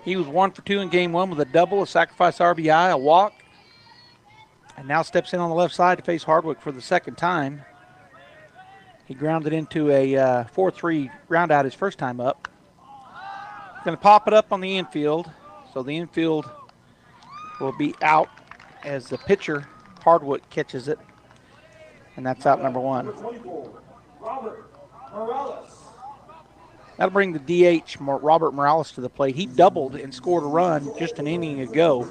He was 1 for 2 in game 1 with a double, a sacrifice RBI, a walk, and now steps in on the left side to face Hardwick for the second time. He grounded into a 4-3 ground out his first time up. Going to pop it up on the infield, so the infield will be out as the pitcher, Hardwick, catches it, and that's out number 1. That'll bring the DH, Robert Morales, to the plate. He doubled and scored a run just an inning ago.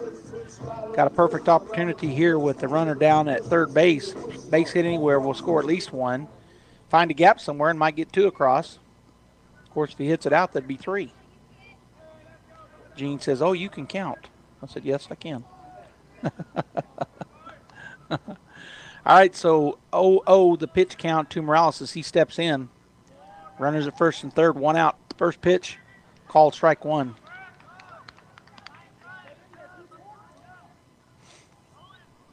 Got a perfect opportunity here with the runner down at third base. Base hit anywhere will score at least 1. Find a gap somewhere and might get 2 across. Of course, if he hits it out, that'd be 3. Gene says, "Oh, you can count." I said, "Yes, I can." All right, so 0-0 the pitch count to Morales as he steps in. Runners at first and third, 1 out. First pitch, called strike 1.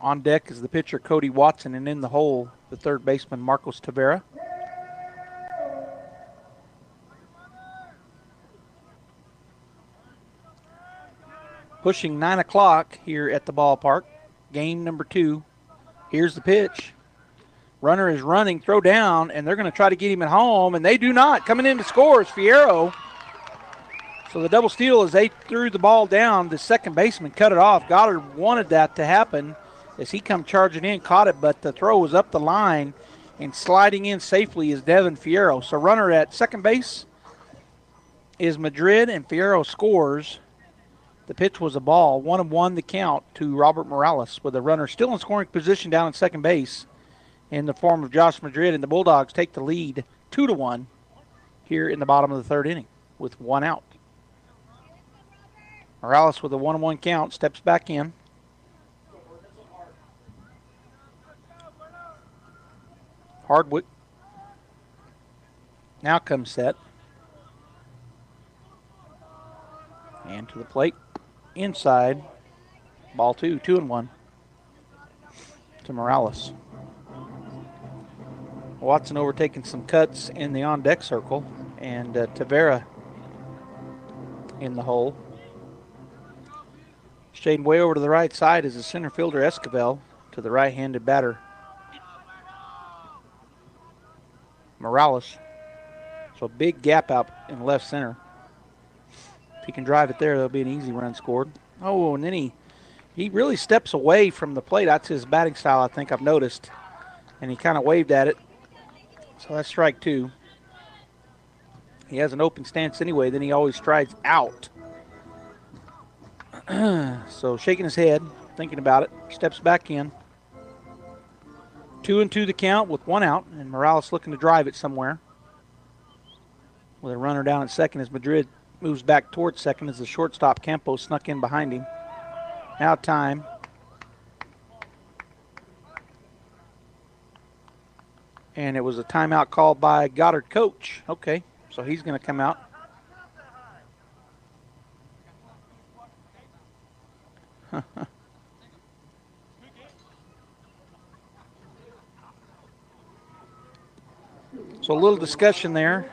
On deck is the pitcher, Cody Watson, and in the hole, the third baseman, Marcos Tavera. Pushing 9 o'clock here at the ballpark. Game number 2. Here's the pitch. Runner is running, throw down, and they're going to try to get him at home, and they do not. Coming in to score is Fierro. So the double steal as they threw the ball down, the second baseman cut it off. Goddard wanted that to happen as he come charging in, caught it, but the throw was up the line, and sliding in safely is Devin Fierro. So runner at second base is Madrid, and Fierro scores. The pitch was a ball. 1-1 the count to Robert Morales with a runner still in scoring position down at second base in the form of Josh Madrid, and the Bulldogs take the lead 2-1 here in the bottom of the third inning with 1 out. Morales with a 1-1 count steps back in. Hardwick now comes set. And to the plate. Inside. Ball 2, 2-1 to Morales. Watson overtaking some cuts in the on-deck circle, and Tavera in the hole. Shading way over to the right side is the center fielder Esquivel to the right-handed batter Morales. So a big gap out in left center. If he can drive it there, there'll be an easy run scored. Oh, and then he really steps away from the plate. That's his batting style, I think I've noticed. And he kind of waved at it. So that's strike 2. He has an open stance anyway, then he always strides out. So shaking his head, thinking about it, steps back in. 2-2 the count with 1 out, and Morales looking to drive it somewhere. With a runner down at second as Madrid moves back towards second as the shortstop Campos snuck in behind him. Now time. And it was a timeout called by Goddard coach. Okay, so he's going to come out. So a little discussion there.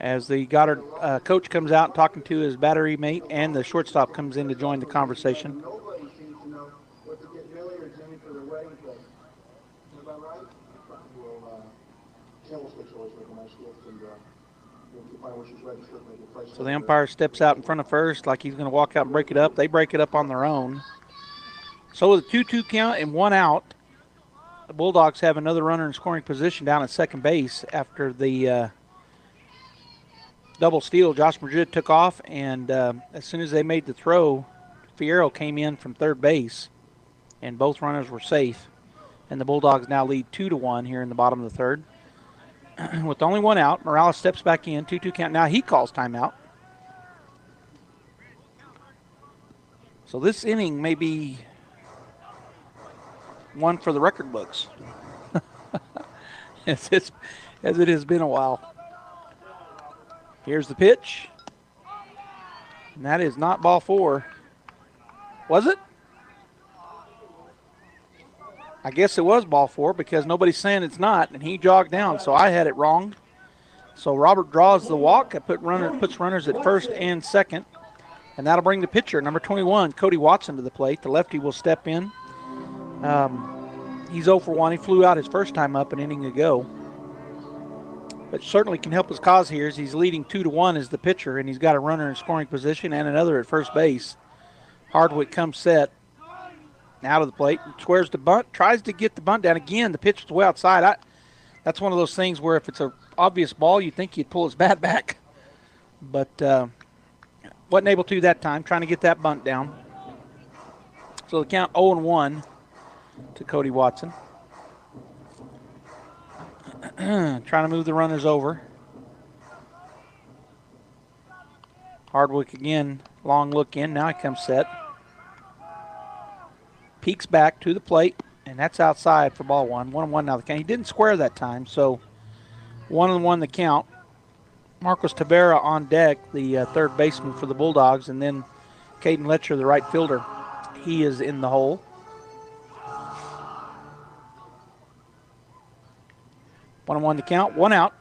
As the Goddard coach comes out talking to his battery mate, and the shortstop comes in to join the conversation. So the umpire steps out in front of first like he's going to walk out and break it up. They break it up on their own. So with a 2-2 count and 1 out, the Bulldogs have another runner in scoring position down at second base after the double steal. Josh Madrid took off, and as soon as they made the throw, Fierro came in from third base, and both runners were safe. And the Bulldogs now lead 2-1 here in the bottom of the third. With only 1 out, Morales steps back in, 2-2 count. Now he calls timeout. So this inning may be one for the record books, as it has been a while. Here's the pitch. And that is not ball 4. Was it? I guess it was ball 4 because nobody's saying it's not, and he jogged down, so I had it wrong. So Robert draws the walk. It puts runners at first and second. And that'll bring the pitcher, number 21, Cody Watson, to the plate. The lefty will step in. He's 0 for 1. He flew out his first time up an inning ago. But certainly can help his cause here as he's leading 2-1 as the pitcher, and he's got a runner in scoring position and another at first base. Hardwick comes set. Out of the plate, squares the bunt, tries to get the bunt down. Again, the pitch was way outside. That's one of those things where if it's an obvious ball, you'd think he'd pull his bat back. But wasn't able to that time, trying to get that bunt down. So the count 0-1 to Cody Watson. Trying to move the runners over. Hardwick again, long look in. Now he comes set. Peeks back to the plate, and that's outside for ball one. 1-1 now the count. He didn't square that time, so 1-1 the count. Marcos Tavera on deck, the third baseman for the Bulldogs, and then Caden Letcher, the right fielder. He is in the hole. 1-1 the count, 1 out.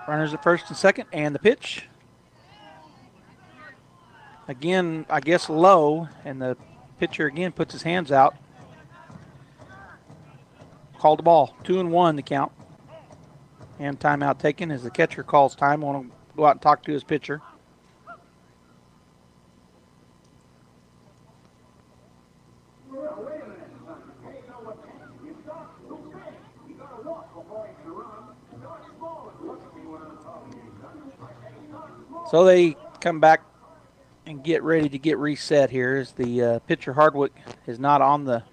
Runners at first and second, and the pitch. Again, I guess low, and the pitcher again puts his hands out. Called the ball. 2-1 the count. And timeout taken as the catcher calls time. Want to go out and talk to his pitcher. So they come back and get ready to get reset here as the pitcher Hardwick is not on the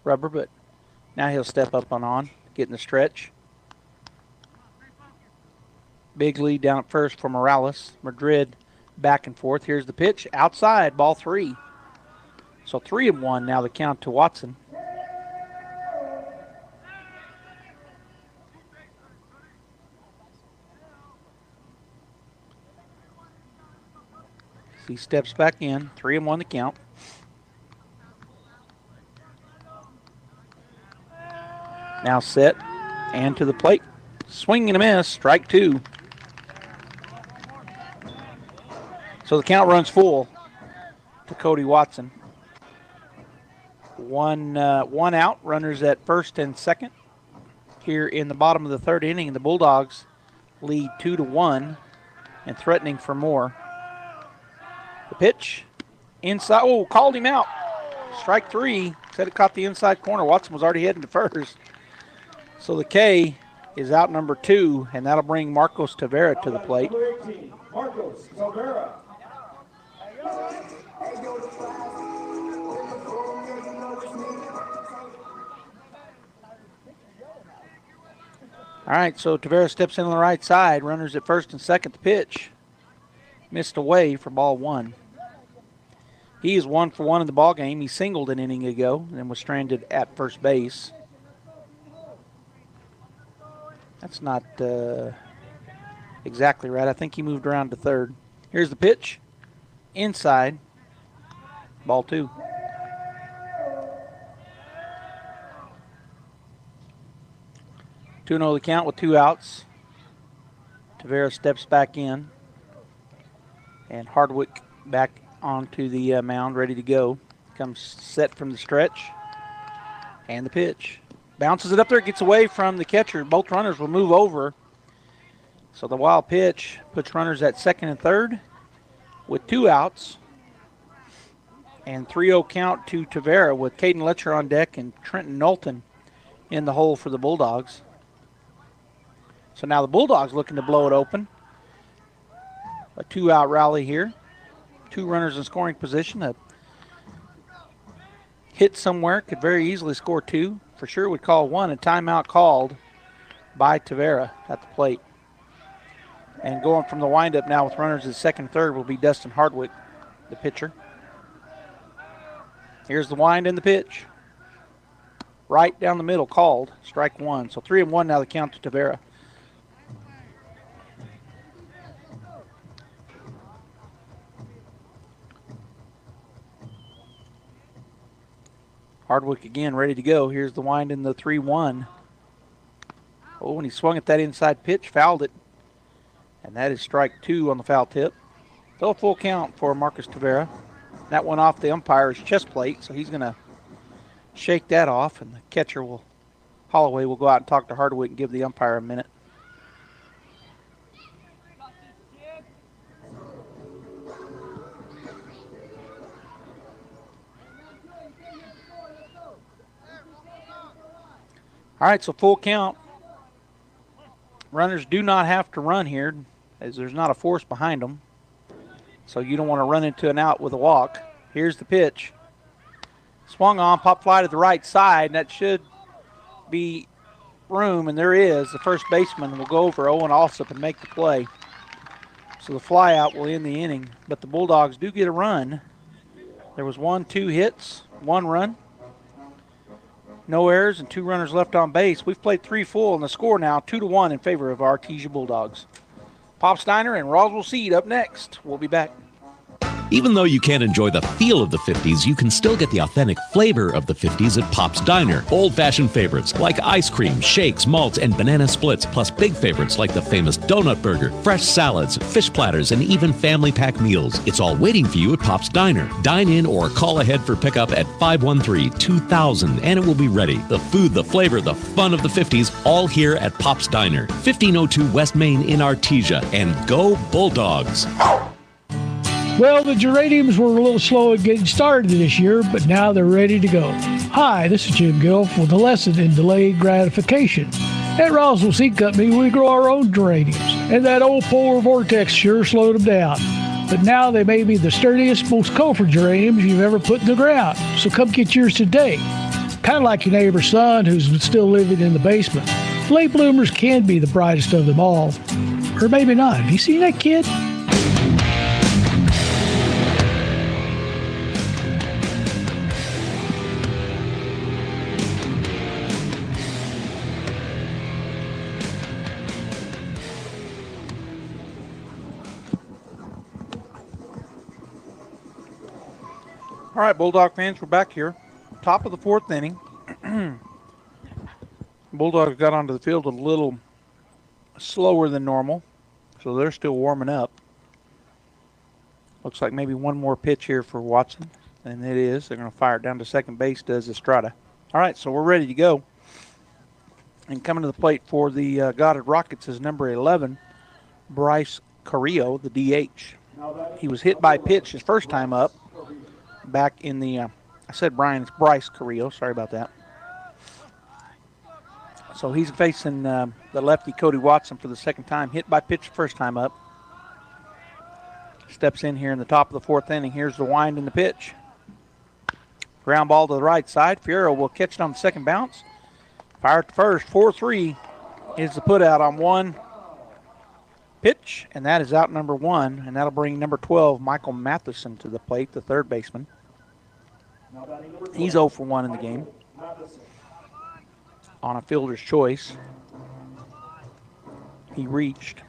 rubber, but now he'll step up on, get in the stretch. Big lead down at first for Morales. Madrid back and forth. Here's the pitch. Outside, ball 3. So 3-1 now the count to Watson. He steps back in. 3-1 the count. Now set and to the plate. Swing and a miss. Strike 2. So the count runs full to Cody Watson. One out. Runners at first and second. Here in the bottom of the third inning, the Bulldogs lead 2-1 and threatening for more. The pitch inside. Oh, called him out. Strike 3. Said it caught the inside corner. Watson was already heading to first. So the K is out number 2, and that'll bring Marcos Tavera to the plate. Marcos Tavera. All right, so Tavera steps in on the right side. Runners at first and second. The pitch missed away for ball 1. He is 1 for 1 in the ball game. He singled an inning ago and was stranded at first base. That's not exactly right. I think he moved around to third. Here's the pitch. Inside. Ball 2. Two 2-0 the count with 2 outs. Tavera steps back in. And Hardwick back onto the mound, ready to go. Comes set from the stretch. And the pitch. Bounces it up there, gets away from the catcher. Both runners will move over. So the wild pitch puts runners at second and third with 2 outs. And 3-0 count to Tavera with Caden Letcher on deck and Trenton Knowlton in the hole for the Bulldogs. So now the Bulldogs looking to blow it open. A 2-out rally here. 2 runners in scoring position. A hit somewhere could very easily score 2. For sure would call 1. A timeout called by Tavera at the plate. And going from the windup now with runners at second and third will be Dustin Hardwick, the pitcher. Here's the wind and the pitch. Right down the middle called. Strike 1. So 3-1 now the count to Tavera. Hardwick again ready to go. Here's the wind in the 3-1. Oh, and he swung at that inside pitch, fouled it. And that is strike 2 on the foul tip. Still a full count for Marcus Tavera. That went off the umpire's chest plate, so he's going to shake that off, and the catcher Holloway will go out and talk to Hardwick and give the umpire a minute. All right, so full count. Runners do not have to run here, as there's not a force behind them. So you don't want to run into an out with a walk. Here's the pitch. Swung on, pop fly to the right side, and that should be room, and there is. The first baseman will go over Owen Alsop and make the play. So the fly out will end the inning, but the Bulldogs do get a run. There was 2 hits, 1 run. No errors and 2 runners left on base. We've played 3 full, and the score now 2-1 in favor of our Artesia Bulldogs. Pop Steiner and Roswell Seed up next. We'll be back. Even though you can't enjoy the feel of the 50s, you can still get the authentic flavor of the 50s at Pop's Diner. Old-fashioned favorites like ice cream, shakes, malts, and banana splits, plus big favorites like the famous donut burger, fresh salads, fish platters, and even family pack meals. It's all waiting for you at Pop's Diner. Dine in or call ahead for pickup at 513-2000, and it will be ready. The food, the flavor, the fun of the 50s, all here at Pop's Diner, 1502 West Main in Artesia. And go Bulldogs! Well, the geraniums were a little slow at getting started this year, but now they're ready to go. Hi, this is Jim Gill with a lesson in delayed gratification. At Roswell Seed Company, we grow our own geraniums, and that old polar vortex sure slowed them down. But now they may be the sturdiest, most colorful geraniums you've ever put in the ground, so come get yours today. Kind of like your neighbor's son who's still living in the basement. Late bloomers can be the brightest of them all. Or maybe not. Have you seen that kid? All right, Bulldog fans, we're back here. Top of the 4th inning. Bulldogs got onto the field a little slower than normal, so they're still warming up. Looks like maybe one more pitch here for Watson, and it is. They're going to fire it down to second base, does Estrada. All right, so we're ready to go. And coming to the plate for the Goddard Rockets is number 11, Bryce Carrillo, the DH. He was hit by pitch his first time up. Back in the, I said Brian, it's Bryce Carrillo. Sorry about that. So he's facing the lefty Cody Watson for the second time. Hit by pitch first time up. Steps in here in the top of the 4th inning. Here's the wind and the pitch. Ground ball to the right side. Fierro will catch it on the second bounce. Fire at the first. 4-3 is the put out on one pitch, and that is out number 1, and that'll bring number 12, Michael Matheson, to the plate, the third baseman. He's 0 for 1 in the game on a fielder's choice. He reached.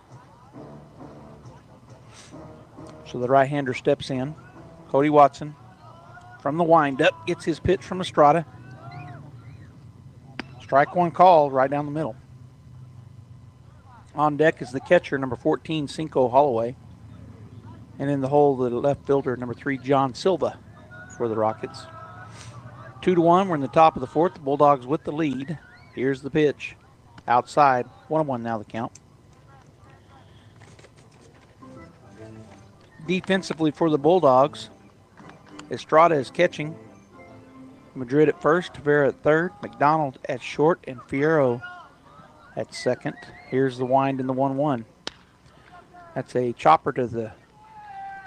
So the right-hander steps in. Cody Watson from the windup gets his pitch from Estrada. Strike 1 called right down the middle. On deck is the catcher, number 14, Cinco Holloway. And in the hole, the left fielder, number 3, John Silva for the Rockets. 2-1, we're in the top of the 4th. The Bulldogs with the lead. Here's the pitch. Outside, 1-1 now the count. Defensively for the Bulldogs, Estrada is catching. Madrid at first, Tavera at third, McDonald at short, and Fierro at second. Here's the wind in the 1-1. That's a chopper to the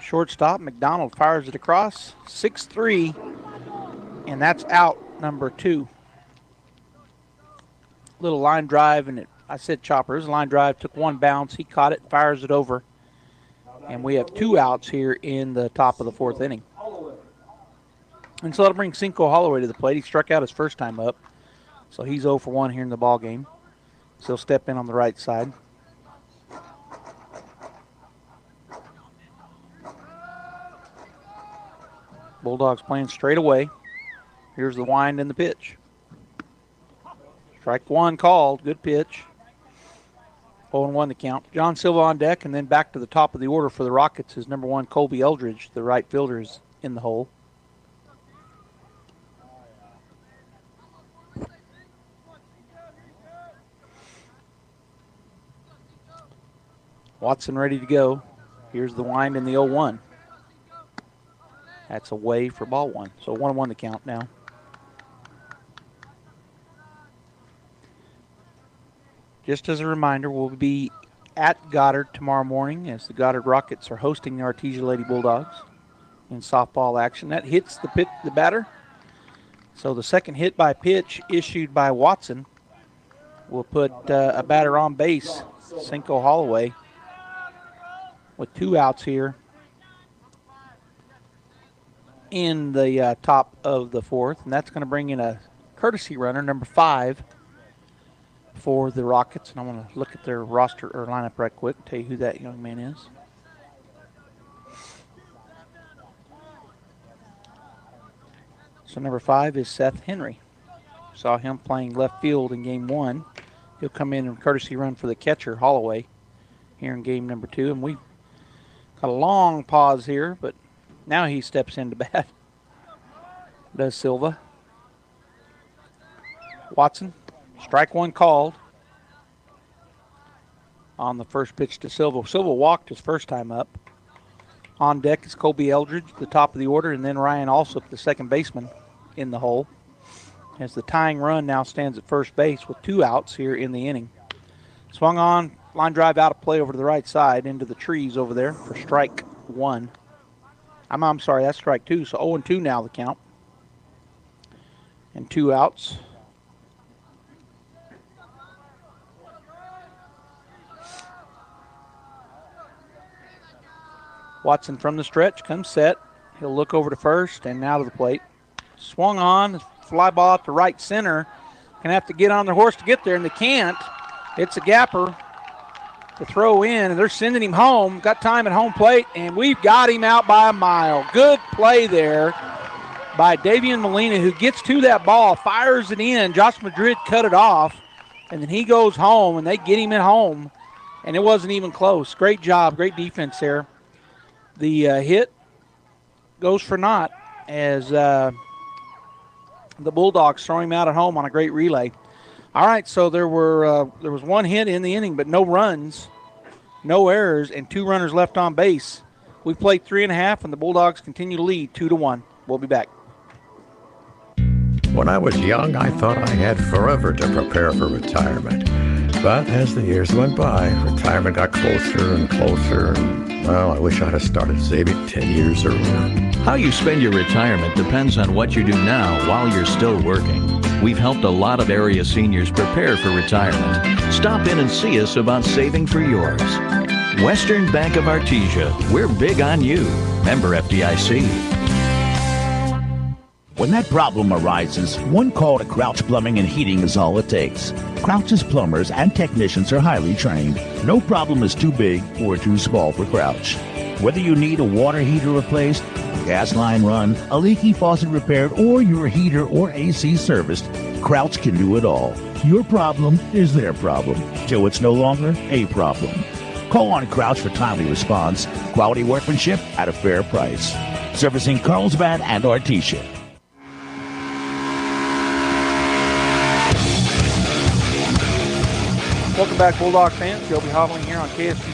shortstop. McDonald fires it across. 6-3, and that's out number 2. Little line drive, and I said chopper. It was a line drive, took 1 bounce. He caught it, fires it over. And we have 2 outs here in the top of the 4th inning. And so that'll bring Cinco Holloway to the plate. He struck out his first time up, so he's 0 for 1 here in the ball game. So he'll step in on the right side. Bulldogs playing straight away. Here's the wind and the pitch. Strike 1 called. Good pitch. 0-1 the count. John Silva on deck, and then back to the top of the order for the Rockets is number 1, Colby Eldridge. The right fielder is in the hole. Watson ready to go. Here's the wind in the 0-1. That's away for ball 1. So 1-1 the count now. Just as a reminder, we'll be at Goddard tomorrow morning as the Goddard Rockets are hosting the Artesia Lady Bulldogs in softball action. That hits the batter. So the second hit by pitch issued by Watson will put a batter on base, Cinco Holloway, with 2 outs here in the top of the 4th. And that's going to bring in a courtesy runner, number 5, for the Rockets. And I want to look at their roster or lineup right quick and tell you who that young man is. So number 5 is Seth Henry. Saw him playing left field in game 1. He'll come in and courtesy run for the catcher, Holloway, here in game number 2. And we got a long pause here, but now he steps into bat. Does Silva. Watson, strike 1 called on the first pitch to Silva. Silva walked his first time up. On deck is Colby Eldridge, the top of the order, and then Ryan Alsop, the second baseman, in the hole. As the tying run now stands at first base with 2 outs here in the inning. Swung on, line drive out of play over to the right side into the trees over there for strike 1. I'm sorry, that's strike 2, so 0-2 now the count. And 2 outs. Watson from the stretch, comes set. He'll look over to first and now to the plate. Swung on, fly ball out to right center. Gonna have to get on their horse to get there, and they can't. It's a gapper to throw in, and they're sending him home. Got time at home plate, and we've got him out by a mile. Good play there by Davian Molina, who gets to that ball, fires it in. Josh Madrid cut it off, and then he goes home, and they get him at home, and it wasn't even close. Great job, great defense there. The hit goes for naught as the Bulldogs throw him out at home on a great relay. All right, so there was 1 hit in the inning, but no runs, no errors, and 2 runners left on base. We've played 3.5, and the Bulldogs continue to lead 2-1. We'll be back. When I was young, I thought I had forever to prepare for retirement. But as the years went by, retirement got closer and closer. And, well, I wish I'd have started saving 10 years earlier. How you spend your retirement depends on what you do now while you're still working. We've helped a lot of area seniors prepare for retirement. Stop in and see us about saving for yours. Western Bank of Artesia. We're big on you. Member FDIC. When that problem arises, one call to Crouch Plumbing and Heating is all it takes. Crouch's plumbers and technicians are highly trained. No problem is too big or too small for Crouch. Whether you need a water heater replaced, a gas line run, a leaky faucet repaired, or your heater or AC serviced, Crouch can do it all. Your problem is their problem, till it's no longer a problem. Call on Crouch for timely response, quality workmanship at a fair price. Servicing Carlsbad and Artesia. Welcome back, Bulldog fans. Joby Hovling here on KSG